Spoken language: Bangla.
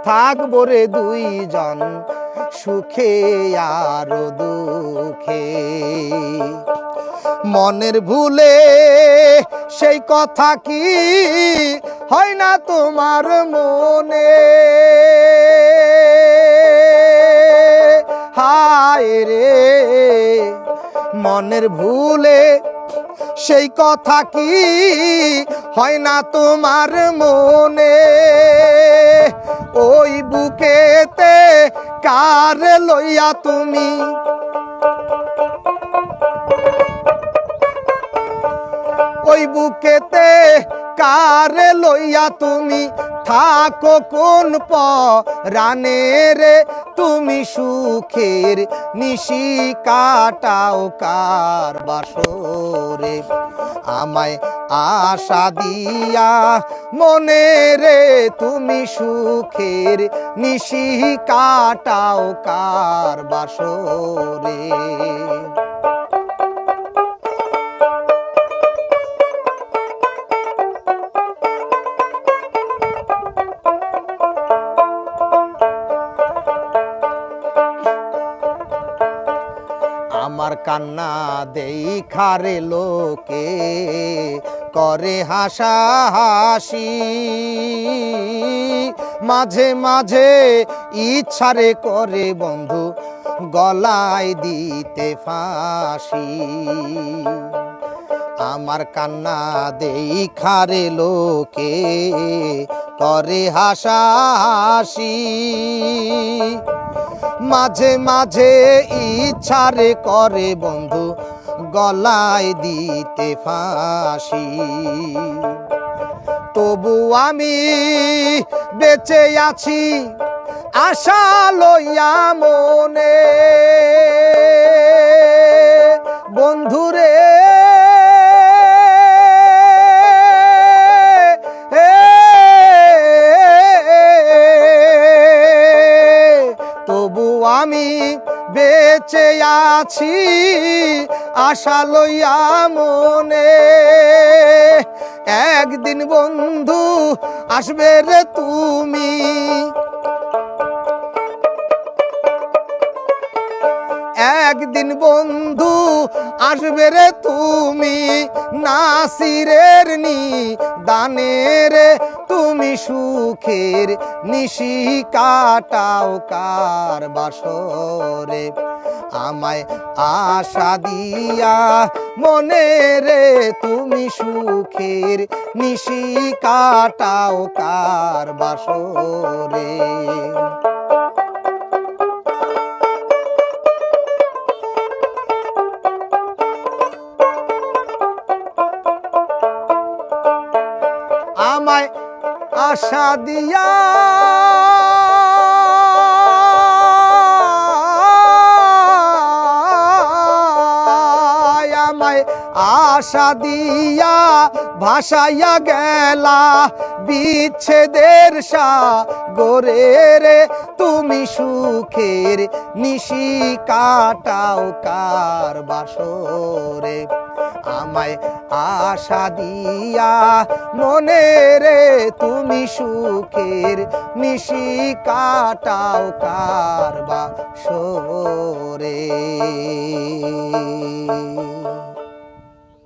থাকবো রে দুইজন সুখে আর দুঃখে। মনের ভুলে সেই কথা কি হয় না তোমার মনে? হায় রে মনের ভুলে সেই কথা কি হয় না তোমার মনে? ওই বুকেতে কার লইয়া তুমি, ওই বুকেতে কার লইয়া তুমি থাকো কোন পরাণে রে? তুমি সুখের নিশি কাটাও কার বাসরে? আমায় আশা দিয়া মনে রে তুমি সুখের নিশি কাটাও কার বাসরে? আমার কান্না দেখারে লোকে করে হাসাহাসি, মাঝে মাঝে ইচ্ছারে করে বন্ধু গলায় দিতে ফাঁসি। আমার কান্না দেখারে লোকে করে হাসাহাসি, মাঝে মাঝে ইচ্ছারে করে বন্ধু গলায় দিতে ফাঁসি। তবু আমি বেঁচে আছি আশা লইয়া মনে, বন্ধুরে তবু আমি বেঁচে আছি আশা লইয়া মনে। একদিন বন্ধু আসবে রে তুমি, একদিন বন্ধু আসবে রে তুমি নাসিরের নিদানে রে? তুমি সুখের নিশি কাটাও কার বাসরে? আমায় আশা দিয়া মনে রে তুমি সুখের নিশি কাটাও কার বাসরে? আমায় আশা দিয়া আমায় আশা দিয়া ভাসাইয়া গেলা বিচ্ছেদের সাগরে রে? তুমি সুখের নিশি কাটাও কার বাসরে? আমায় আশা দিয়া মনে রে তুমি সুখের নিশি কাটাও কার বাসরে?